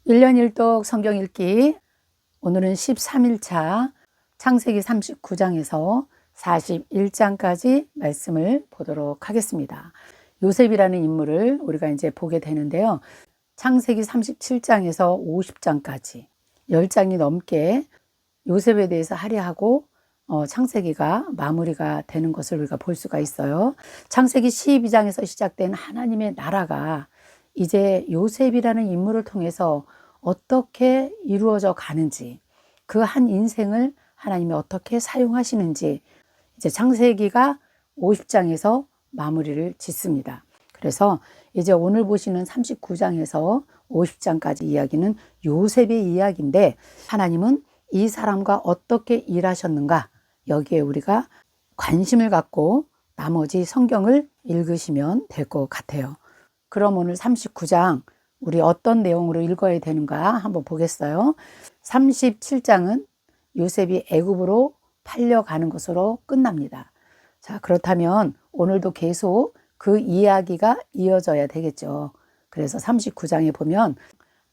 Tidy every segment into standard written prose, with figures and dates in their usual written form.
1년 1독 성경 읽기. 오늘은 13일차 창세기 39장에서 41장까지 말씀을 보도록 하겠습니다. 요셉이라는 인물을 우리가 이제 보게 되는데요. 창세기 37장에서 50장까지 10장이 넘게 요셉에 대해서 할애하고 창세기가 마무리가 되는 것을 우리가 볼 수가 있어요. 창세기 12장에서 시작된 하나님의 나라가 이제 요셉이라는 인물을 통해서 어떻게 이루어져 가는지, 그 한 인생을 하나님이 어떻게 사용하시는지 이제 창세기가 50장에서 마무리를 짓습니다. 그래서 이제 오늘 보시는 39장에서 50장까지 이야기는 요셉의 이야기인데, 하나님은 이 사람과 어떻게 일하셨는가, 여기에 우리가 관심을 갖고 나머지 성경을 읽으시면 될 것 같아요. 그럼 오늘 39장 우리 어떤 내용으로 읽어야 되는가 한번 보겠어요. 37장은 요셉이 애굽으로 팔려가는 것으로 끝납니다. 자, 그렇다면 오늘도 계속 그 이야기가 이어져야 되겠죠. 그래서 39장에 보면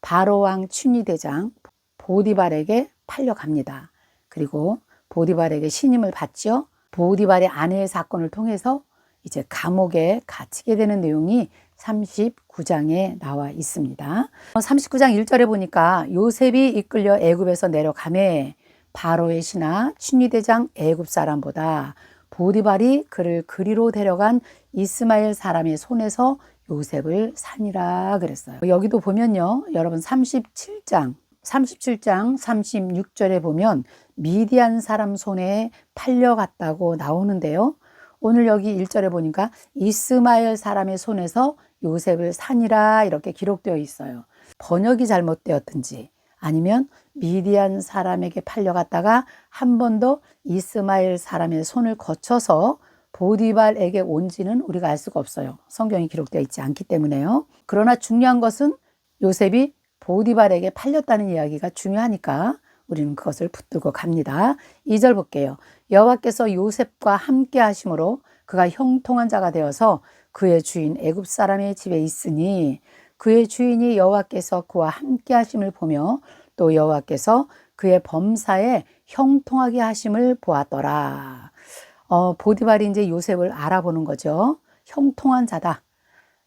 바로왕 춘리대장 보디발에게 팔려갑니다. 그리고 보디발에게 신임을 받죠. 보디발의 아내의 사건을 통해서 이제 감옥에 갇히게 되는 내용이 39장에 나와 있습니다. 39장 1절에 보니까 요셉이 이끌려 애굽에서 내려가매 바로의 신하 춘리대장 애굽 사람보다 보디발이 그를 그리로 데려간 이스마엘 사람의 손에서 요셉을 산이라 그랬어요. 여기도 보면요, 여러분 37장 36절에 보면 미디안 사람 손에 팔려갔다고 나오는데요. 오늘 여기 1절에 보니까 이스마엘 사람의 손에서 요셉을 산이라 이렇게 기록되어 있어요. 번역이 잘못되었든지 아니면 미디안 사람에게 팔려갔다가 한 번 더 이스마엘 사람의 손을 거쳐서 보디발에게 온지는 우리가 알 수가 없어요. 성경이 기록되어 있지 않기 때문에요. 그러나 중요한 것은 요셉이 보디발에게 팔렸다는 이야기가 중요하니까 우리는 그것을 붙들고 갑니다. 2절 볼게요. 여호와께서 요셉과 함께 하심으로 그가 형통한 자가 되어서 그의 주인 애굽 사람의 집에 있으니 그의 주인이 여호와께서 그와 함께 하심을 보며 또 여호와께서 그의 범사에 형통하게 하심을 보았더라. 보디발이 이제 요셉을 알아보는 거죠. 형통한 자다,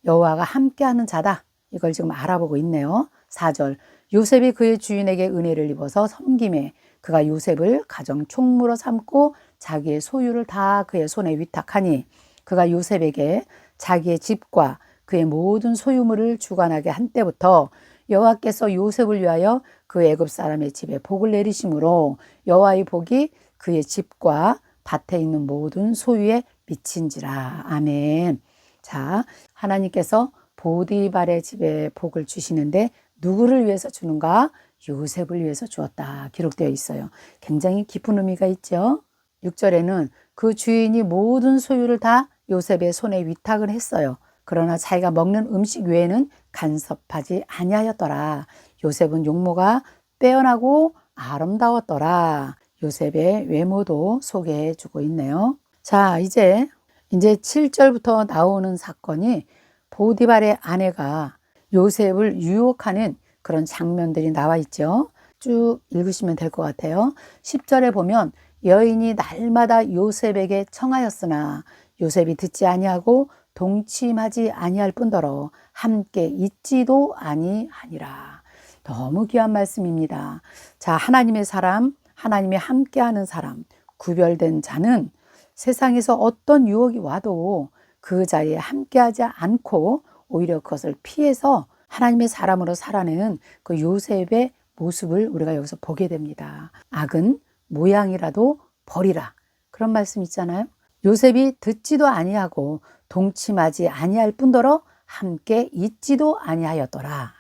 여호와가 함께하는 자다, 이걸 지금 알아보고 있네요. 4절 요셉이 그의 주인에게 은혜를 입어서 섬김에 그가 요셉을 가정 총무로 삼고 자기의 소유를 다 그의 손에 위탁하니 그가 요셉에게 자기의 집과 그의 모든 소유물을 주관하게 한 때부터 여호와께서 요셉을 위하여 그 애굽 사람의 집에 복을 내리심으로 여호와의 복이 그의 집과 밭에 있는 모든 소유에 미친지라. 아멘. 자, 하나님께서 보디발의 집에 복을 주시는데 누구를 위해서 주는가? 요셉을 위해서 주었다 기록되어 있어요. 굉장히 깊은 의미가 있죠. 6절에는 그 주인이 모든 소유를 다 요셉의 손에 위탁을 했어요. 그러나 자기가 먹는 음식 외에는 간섭하지 아니하였더라. 요셉은 용모가 빼어나고 아름다웠더라. 요셉의 외모도 소개해 주고 있네요. 자, 이제 7절부터 나오는 사건이 보디발의 아내가 요셉을 유혹하는 그런 장면들이 나와 있죠. 쭉 읽으시면 될 것 같아요. 10절에 보면 여인이 날마다 요셉에게 청하였으나 요셉이 듣지 아니하고 동침하지 아니할 뿐더러 함께 있지도 아니하니라. 너무 귀한 말씀입니다. 자, 하나님의 사람, 하나님이 함께하는 사람, 구별된 자는 세상에서 어떤 유혹이 와도 그 자리에 함께하지 않고 오히려 그것을 피해서 하나님의 사람으로 살아내는 그 요셉의 모습을 우리가 여기서 보게 됩니다. 악은 모양이라도 버리라, 그런 말씀 있잖아요. 요셉이 듣지도 아니하고 동침하지 아니할 뿐더러 함께 있지도 아니하였더라.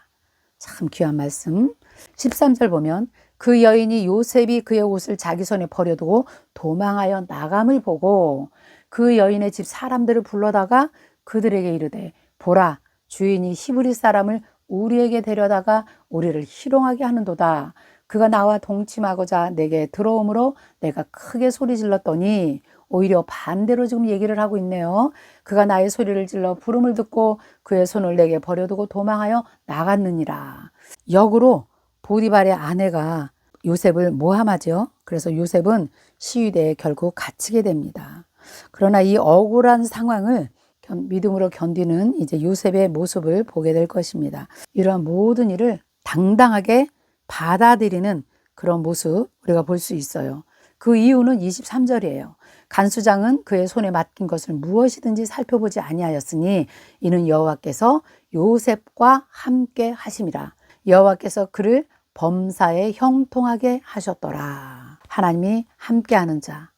참 귀한 말씀. 13절 보면 그 여인이 요셉이 그의 옷을 자기 손에 버려두고 도망하여 나감을 보고 그 여인의 집 사람들을 불러다가 그들에게 이르되 보라, 주인이 히브리 사람을 우리에게 데려다가 우리를 희롱하게 하는도다. 그가 나와 동침하고자 내게 들어오므로 내가 크게 소리 질렀더니, 오히려 반대로 지금 얘기를 하고 있네요. 그가 나의 소리를 질러 부름을 듣고 그의 손을 내게 버려두고 도망하여 나갔느니라. 역으로 보디발의 아내가 요셉을 모함하죠. 그래서 요셉은 시위대에 결국 갇히게 됩니다. 그러나 이 억울한 상황을 믿음으로 견디는 이제 요셉의 모습을 보게 될 것입니다. 이러한 모든 일을 당당하게 받아들이는 그런 모습 우리가 볼 수 있어요. 그 이유는 23절이에요. 간수장은 그의 손에 맡긴 것을 무엇이든지 살펴보지 아니하였으니 이는 여호와께서 요셉과 함께 하심이라. 여호와께서 그를 범사에 형통하게 하셨더라. 하나님이 함께하는 자,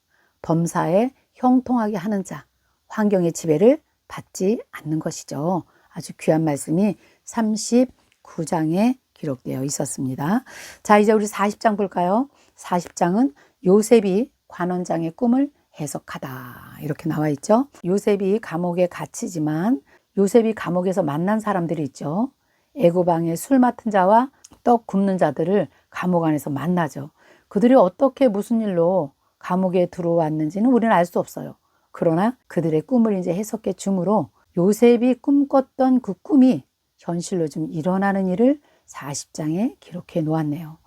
범사에 형통하게 하는 자, 환경의 지배를 받지 않는 것이죠. 아주 귀한 말씀이 39장에 기록되어 있었습니다. 자, 이제 우리 40장 볼까요? 40장은 요셉이 관원장의 꿈을 해석하다 이렇게 나와 있죠. 요셉이 감옥에 갇히지만 요셉이 감옥에서 만난 사람들이 있죠. 애고방의 술 맡은 자와 떡 굽는 자들을 감옥 안에서 만나죠. 그들이 어떻게 무슨 일로 감옥에 들어왔는지는 우리는 알 수 없어요. 그러나 그들의 꿈을 이제 해석해 주므로 요셉이 꿈꿨던 그 꿈이 현실로 좀 일어나는 일을 40장에 기록해 놓았네요.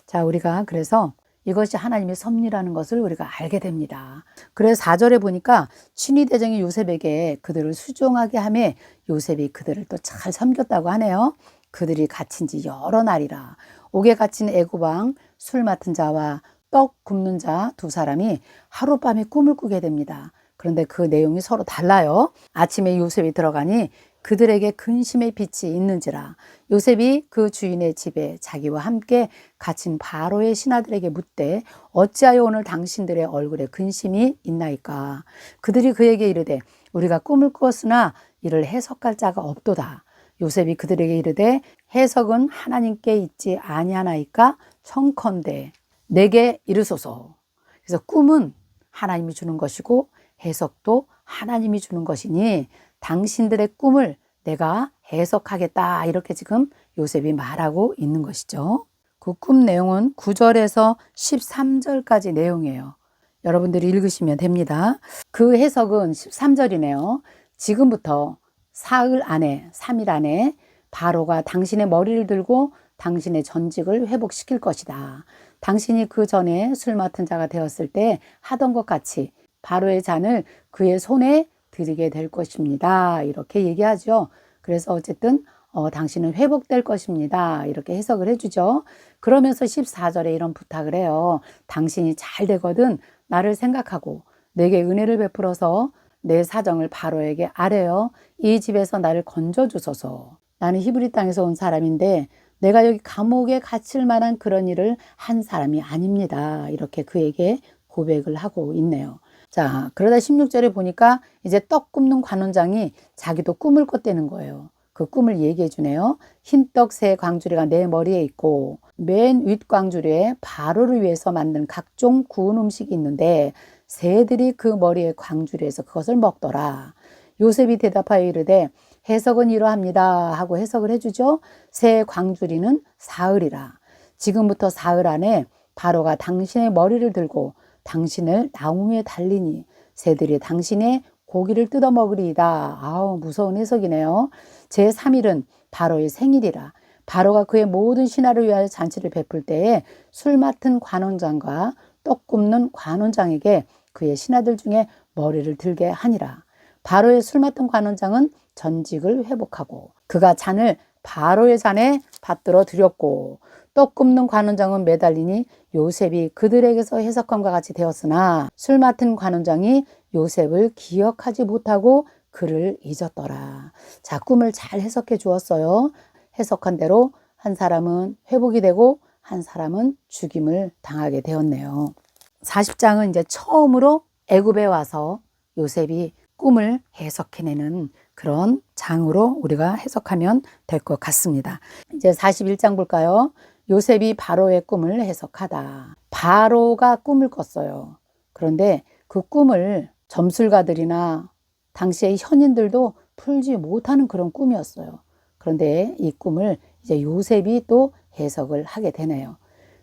자, 우리가 그래서 이것이 하나님의 섭리라는 것을 우리가 알게 됩니다. 그래서 4절에 보니까 친위대장이 요셉에게 그들을 수종하게 하며 요셉이 그들을 또 잘 섬겼다고 하네요. 그들이 갇힌 지 여러 날이라. 옥에 갇힌 애고방 술 맡은 자와 떡 굽는 자 두 사람이 하룻밤에 꿈을 꾸게 됩니다. 그런데 그 내용이 서로 달라요. 아침에 요셉이 들어가니 그들에게 근심의 빛이 있는지라. 요셉이 그 주인의 집에 자기와 함께 갇힌 바로의 신하들에게 묻되 어찌하여 오늘 당신들의 얼굴에 근심이 있나이까. 그들이 그에게 이르되 우리가 꿈을 꾸었으나 이를 해석할 자가 없도다. 요셉이 그들에게 이르되 해석은 하나님께 있지 아니하나이까. 청컨대 내게 이르소서. 그래서 꿈은 하나님이 주는 것이고 해석도 하나님이 주는 것이니 당신들의 꿈을 내가 해석하겠다. 이렇게 지금 요셉이 말하고 있는 것이죠. 그 꿈 내용은 9절에서 13절까지 내용이에요. 여러분들이 읽으시면 됩니다. 그 해석은 13절이네요. 지금부터 사흘 안에, 3일 안에 바로가 당신의 머리를 들고 당신의 전직을 회복시킬 것이다. 당신이 그 전에 술 맡은 자가 되었을 때 하던 것 같이 바로의 잔을 그의 손에 드리게 될 것입니다. 이렇게 얘기하죠. 그래서 어쨌든 당신은 회복될 것입니다. 이렇게 해석을 해주죠. 그러면서 14절에 이런 부탁을 해요. 당신이 잘 되거든 나를 생각하고 내게 은혜를 베풀어서 내 사정을 바로에게 아뢰어 이 집에서 나를 건져주소서. 나는 히브리 땅에서 온 사람인데 내가 여기 감옥에 갇힐 만한 그런 일을 한 사람이 아닙니다. 이렇게 그에게 고백을 하고 있네요. 자, 그러다 16절에 보니까 이제 떡 굽는 관원장이 자기도 꿈을 꿨다는 거예요. 그 꿈을 얘기해 주네요. 흰떡 세 광주리가 내 머리에 있고 맨 윗 광주리에 바로를 위해서 만든 각종 구운 음식이 있는데 새들이 그 머리에 광주리에서 그것을 먹더라. 요셉이 대답하여 이르되 해석은 이러합니다 하고 해석을 해주죠. 새 광주리는 사흘이라. 지금부터 사흘 안에 바로가 당신의 머리를 들고 당신을 나무 위에 달리니 새들이 당신의 고기를 뜯어 먹으리이다. 아우, 무서운 해석이네요. 제3일은 바로의 생일이라. 바로가 그의 모든 신하를 위하여 잔치를 베풀 때에 술 맡은 관원장과 떡 굽는 관원장에게 그의 신하들 중에 머리를 들게 하니라. 바로의 술 맡은 관원장은 전직을 회복하고 그가 잔을 바로의 잔에 받들어 드렸고 떡 굽는 관원장은 매달리니 요셉이 그들에게서 해석함과 같이 되었으나 술 맡은 관원장이 요셉을 기억하지 못하고 그를 잊었더라. 자, 꿈을 잘 해석해 주었어요. 해석한 대로 한 사람은 회복이 되고 한 사람은 죽임을 당하게 되었네요. 40장은 이제 처음으로 애굽에 와서 요셉이 꿈을 해석해내는 그런 장으로 우리가 해석하면 될 것 같습니다. 이제 41장 볼까요? 요셉이 바로의 꿈을 해석하다. 바로가 꿈을 꿨어요. 그런데 그 꿈을 점술가들이나 당시의 현인들도 풀지 못하는 그런 꿈이었어요. 그런데 이 꿈을 이제 요셉이 또 해석을 하게 되네요.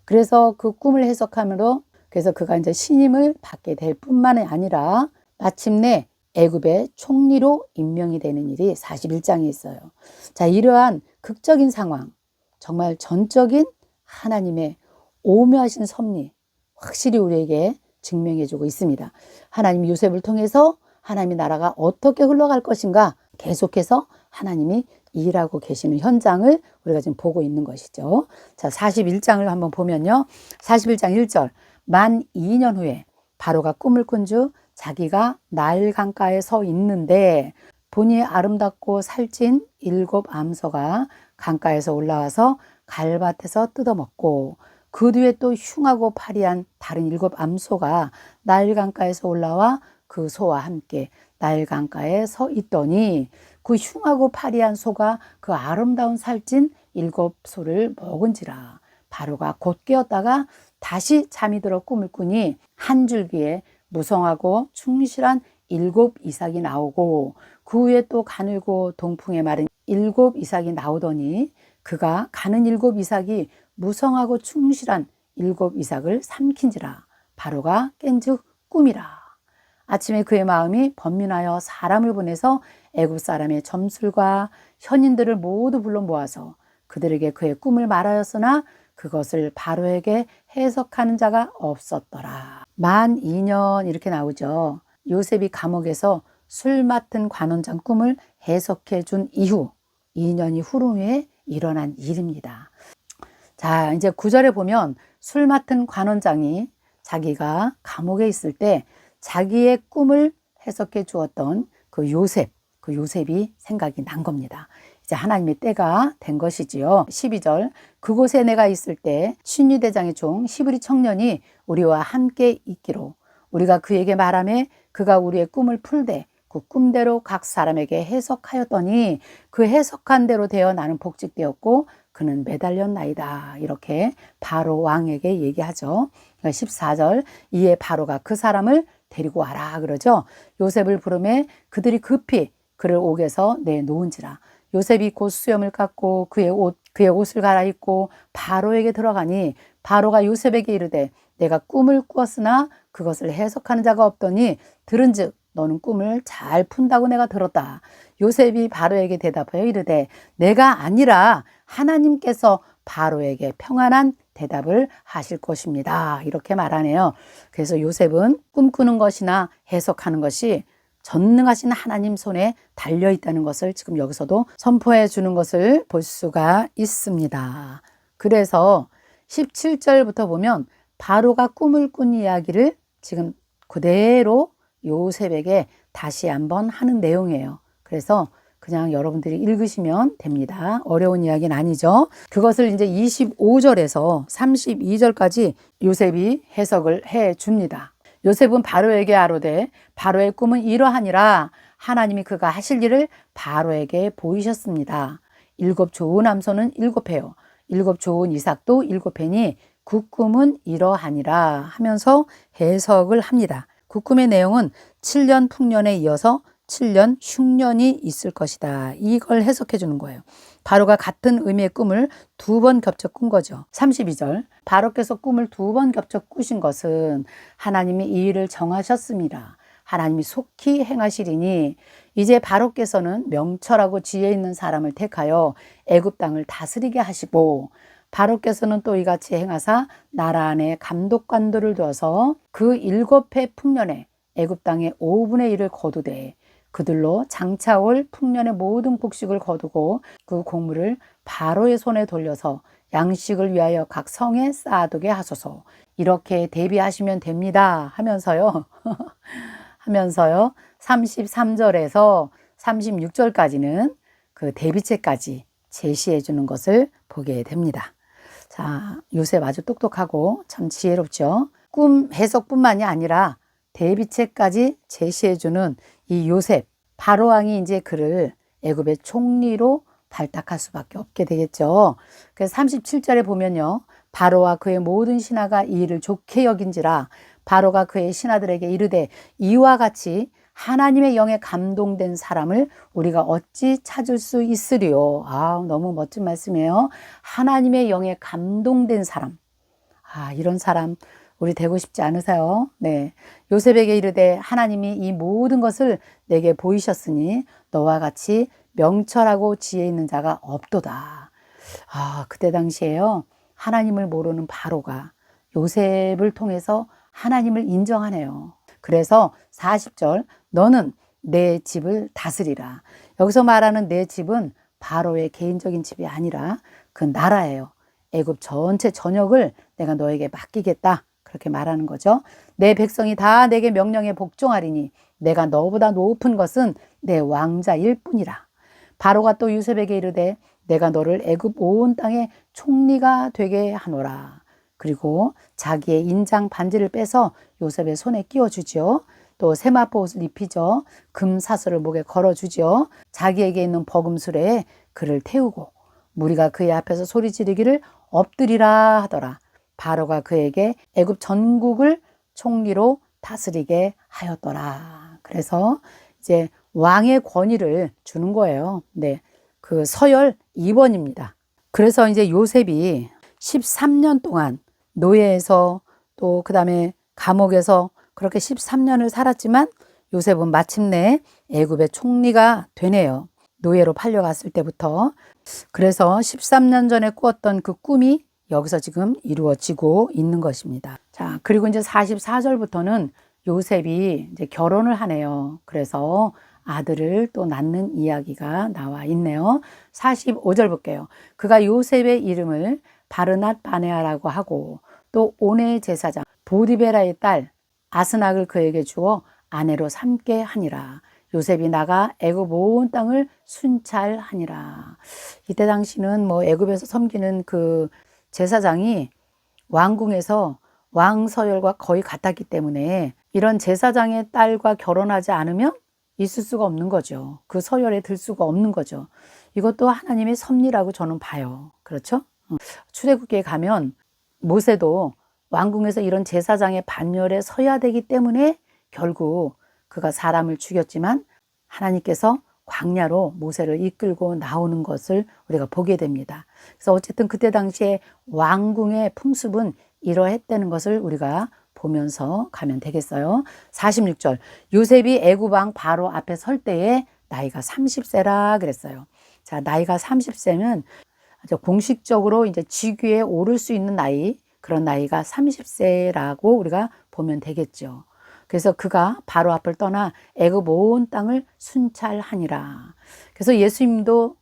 그래서 그 꿈을 해석함으로 그래서 그가 이제 신임을 받게 될 뿐만이 아니라 마침내 애굽의 총리로 임명이 되는 일이 41장에 있어요. 자, 이러한 극적인 상황, 정말 전적인 하나님의 오묘하신 섭리 확실히 우리에게 증명해주고 있습니다. 하나님이 요셉을 통해서 하나님의 나라가 어떻게 흘러갈 것인가 계속해서 하나님이 일하고 계시는 현장을 우리가 지금 보고 있는 것이죠. 자, 41장을 한번 보면요. 41장 1절. 만 2년 후에 바로가 꿈을 꾼 주 자기가 나일 강가에 서 있는데 보니 아름답고 살찐 7 암소가 강가에서 올라와서 갈밭에서 뜯어먹고 그 뒤에 또 흉하고 파리한 다른 7 암소가 나일 강가에서 올라와 그 소와 함께 나일 강가에 서 있더니 그 흉하고 파리한 소가 그 아름다운 살찐 7 소를 먹은지라. 바로가 곧 깨었다가 다시 잠이 들어 꿈을 꾸니 한 줄기에 무성하고 충실한 7 이삭이 나오고 그 후에 또 가늘고 동풍에 마른 7 이삭이 나오더니 그가 가는 7 이삭이 무성하고 충실한 7 이삭을 삼킨지라. 바로가 깬즉 꿈이라. 아침에 그의 마음이 번민하여 사람을 보내서 애굽 사람의 점술과 현인들을 모두 불러 모아서 그들에게 그의 꿈을 말하였으나 그것을 바로에게 해석하는 자가 없었더라. 만 2년 이렇게 나오죠. 요셉이 감옥에서 술 맡은 관원장 꿈을 해석해 준 이후 2년이 흐른 후에 일어난 일입니다. 자, 이제 9절에 보면 술 맡은 관원장이 자기가 감옥에 있을 때 자기의 꿈을 해석해 주었던 그 요셉이 생각이 난 겁니다. 이제 하나님의 때가 된 것이지요. 12절. 그곳에 내가 있을 때 신유대장의 종 시브리 청년이 우리와 함께 있기로 우리가 그에게 말하매 그가 우리의 꿈을 풀되 그 꿈대로 각 사람에게 해석하였더니 그 해석한 대로 되어 나는 복직되었고 그는 매달렸나이다. 이렇게 바로 왕에게 얘기하죠. 14절. 이에 바로가 그 사람을 데리고 와라 그러죠. 요셉을 부르매 그들이 급히 그를 옥에서 내놓은지라. 요셉이 곧 수염을 깎고 그의 옷을 갈아입고 바로에게 들어가니 바로가 요셉에게 이르되 내가 꿈을 꾸었으나 그것을 해석하는 자가 없더니 들은즉 너는 꿈을 잘 푼다고 내가 들었다. 요셉이 바로에게 대답하여 이르되 내가 아니라 하나님께서 바로에게 평안한 대답을 하실 것입니다. 이렇게 말하네요. 그래서 요셉은 꿈꾸는 것이나 해석하는 것이 전능하신 하나님 손에 달려 있다는 것을 지금 여기서도 선포해 주는 것을 볼 수가 있습니다. 그래서 17절부터 보면 바로가 꿈을 꾼 이야기를 지금 그대로 요셉에게 다시 한번 하는 내용이에요. 그래서 그냥 여러분들이 읽으시면 됩니다. 어려운 이야기는 아니죠. 그것을 이제 25절에서 32절까지 요셉이 해석을 해 줍니다. 요셉은 바로에게 아뢰되 바로의 꿈은 이러하니라. 하나님이 그가 하실 일을 바로에게 보이셨습니다. 7 좋은 암소는 7회요. 7 좋은 이삭도 7회니 그 꿈은 이러하니라 하면서 해석을 합니다. 그 꿈의 내용은 7년 풍년에 이어서 7년 흉년이 있을 것이다. 이걸 해석해 주는 거예요. 바로가 같은 의미의 꿈을 2번 겹쳐 꾼 거죠. 32절. 바로께서 꿈을 2번 겹쳐 꾸신 것은 하나님이 이 일을 정하셨습니다. 하나님이 속히 행하시리니 이제 바로께서는 명철하고 지혜 있는 사람을 택하여 애굽 땅을 다스리게 하시고 바로께서는 또 이같이 행하사 나라 안에 감독관들을 두어서 그 7해 풍년에 애굽 땅의 5분의 1을 거두되 그들로 장차올 풍년의 모든 곡식을 거두고 그 곡물을 바로의 손에 돌려서 양식을 위하여 각 성에 쌓아두게 하소서. 이렇게 대비하시면 됩니다 하면서요. 33절에서 36절까지는 그 대비책까지 제시해 주는 것을 보게 됩니다. 자, 요셉 아주 똑똑하고 참 지혜롭죠. 꿈 해석뿐만이 아니라 대비책까지 제시해 주는 이 요셉, 바로 왕이 이제 그를 애굽의 총리로 발탁할 수밖에 없게 되겠죠. 그래서 37절에 보면요. 바로와 그의 모든 신하가 이 일을 좋게 여긴지라 바로가 그의 신하들에게 이르되 이와 같이 하나님의 영에 감동된 사람을 우리가 어찌 찾을 수 있으리요. 아, 너무 멋진 말씀이에요. 하나님의 영에 감동된 사람. 아, 이런 사람 우리 되고 싶지 않으세요? 네. 요셉에게 이르되 하나님이 이 모든 것을 내게 보이셨으니 너와 같이 명철하고 지혜 있는 자가 없도다. 그때 당시에요. 하나님을 모르는 바로가 요셉을 통해서 하나님을 인정하네요. 그래서 40절 너는 내 집을 다스리라. 여기서 말하는 내 집은 바로의 개인적인 집이 아니라 그 나라예요. 애굽 전체 전역을 내가 너에게 맡기겠다. 그렇게 말하는 거죠. 내 백성이 다 내게 명령에 복종하리니 내가 너보다 높은 것은 내 왕자일 뿐이라. 바로가 또 요셉에게 이르되 내가 너를 애굽 온 땅의 총리가 되게 하노라. 그리고 자기의 인장 반지를 빼서 요셉의 손에 끼워주죠. 또 세마포 옷을 입히죠. 금 사슬을 목에 걸어주죠. 자기에게 있는 버금술에 그를 태우고 무리가 그의 앞에서 소리 지르기를 엎드리라 하더라. 바로가 그에게 애굽 전국을 총리로 다스리게 하였더라. 그래서 이제 왕의 권위를 주는 거예요. 네, 그 서열 2번입니다. 그래서 이제 요셉이 13년 동안 노예에서 또 그다음에 감옥에서 그렇게 13년을 살았지만 요셉은 마침내 애굽의 총리가 되네요. 노예로 팔려갔을 때부터. 그래서 13년 전에 꾸었던 그 꿈이 여기서 지금 이루어지고 있는 것입니다. 자, 그리고 이제 44절부터는 요셉이 이제 결혼을 하네요. 그래서 아들을 또 낳는 이야기가 나와 있네요. 45절 볼게요. 그가 요셉의 이름을 바르낫 바네아라고 하고 또 온의 제사장 보디베라의 딸 아스낙을 그에게 주어 아내로 삼게 하니라. 요셉이 나가 애굽 온 땅을 순찰하니라. 이때 당시는 뭐 애굽에서 섬기는 그 제사장이 왕궁에서 왕 서열과 거의 같았기 때문에 이런 제사장의 딸과 결혼하지 않으면 있을 수가 없는 거죠. 그 서열에 들 수가 없는 거죠. 이것도 하나님의 섭리라고 저는 봐요. 그렇죠? 출애굽기에 가면 모세도 왕궁에서 이런 제사장의 반열에 서야 되기 때문에 결국 그가 사람을 죽였지만 하나님께서 광야로 모세를 이끌고 나오는 것을 우리가 보게 됩니다. 그래서 어쨌든 그때 당시에 왕궁의 풍습은 이러했다는 것을 우리가 보면서 가면 되겠어요. 46절 요셉이 애굽 왕 바로 앞에 설 때에 나이가 30세라 그랬어요. 자, 나이가 30세면 공식적으로 이제 직위에 오를 수 있는 나이, 그런 나이가 30세라고 우리가 보면 되겠죠. 그래서 그가 바로 앞을 떠나 애굽 온 땅을 순찰하니라. 그래서 예수님도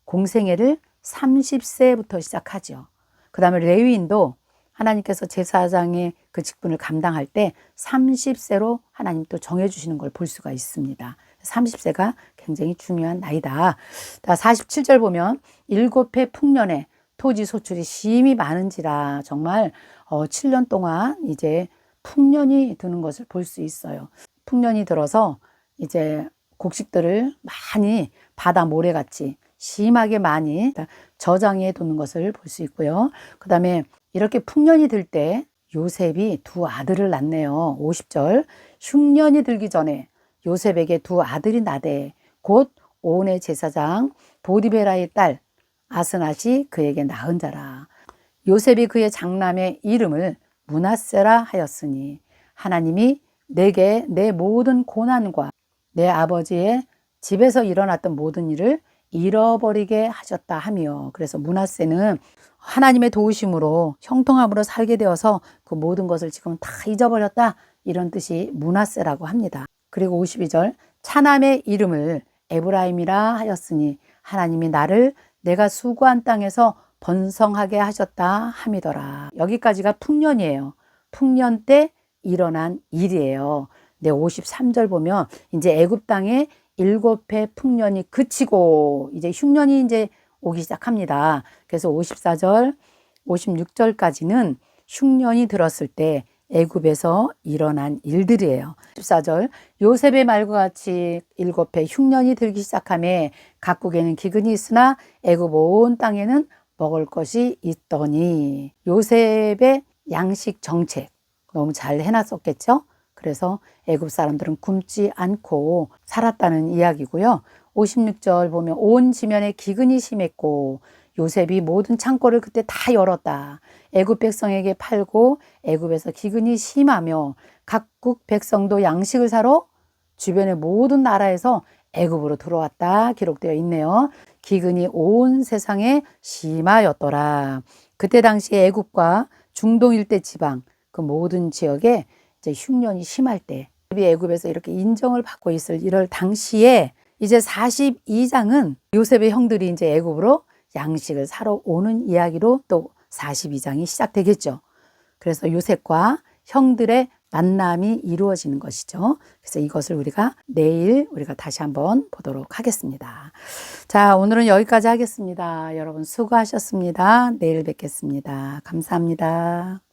공생애를 30세부터 시작하죠. 그 다음에 레위인도 하나님께서 제사장의 그 직분을 감당할 때 30세로 하나님 또 정해주시는 걸 볼 수가 있습니다. 30세가 굉장히 중요한 나이다. 47절 보면 7해 풍년에 토지 소출이 심히 많은지라. 정말 7년 동안 이제 풍년이 드는 것을 볼 수 있어요. 풍년이 들어서 이제 곡식들을 많이 바다 모래같이 심하게 많이 저장해 두는 것을 볼 수 있고요. 그 다음에 이렇게 풍년이 들 때 요셉이 두 아들을 낳네요. 50절 흉년이 들기 전에 요셉에게 두 아들이 나되 곧 온의 제사장 보디베라의 딸 아스낫이 그에게 낳은 자라. 요셉이 그의 장남의 이름을 므낫세라 하였으니 하나님이 내게 내 모든 고난과 내 아버지의 집에서 일어났던 모든 일을 잃어버리게 하셨다 하며, 그래서 므낫세는 하나님의 도우심으로 형통함으로 살게 되어서 그 모든 것을 지금 다 잊어버렸다, 이런 뜻이 므낫세라고 합니다. 그리고 52절 차남의 이름을 에브라임이라 하였으니 하나님이 나를 내가 수고한 땅에서 번성하게 하셨다 함이더라. 여기까지가 풍년이에요. 풍년 때 일어난 일이에요. 네, 53절 보면 이제 애굽 땅에 7해 풍년이 그치고 이제 흉년이 이제 오기 시작합니다. 그래서 54절, 56절까지는 흉년이 들었을 때 애굽에서 일어난 일들이에요. 14절 요셉의 말과 같이 7해 흉년이 들기 시작하며 각국에는 기근이 있으나 애굽 온 땅에는 먹을 것이 있더니. 요셉의 양식 정책 너무 잘 해놨었겠죠. 그래서 애굽 사람들은 굶지 않고 살았다는 이야기고요. 56절 보면 온 지면에 기근이 심했고 요셉이 모든 창고를 그때 다 열었다. 애굽 백성에게 팔고 애굽에서 기근이 심하며 각국 백성도 양식을 사러 주변의 모든 나라에서 애굽으로 들어왔다 기록되어 있네요. 기근이 온 세상에 심하였더라. 그때 당시에 애굽과 중동 일대 지방 그 모든 지역에 이제 흉년이 심할 때 애굽에서 이렇게 인정을 받고 있을 이럴 당시에 이제 42장은 요셉의 형들이 이제 애굽으로 양식을 사러 오는 이야기로 또 42장이 시작되겠죠. 그래서 요셉과 형들의 만남이 이루어지는 것이죠. 그래서 이것을 내일 우리가 다시 한번 보도록 하겠습니다. 자, 오늘은 여기까지 하겠습니다. 여러분 수고하셨습니다. 내일 뵙겠습니다. 감사합니다.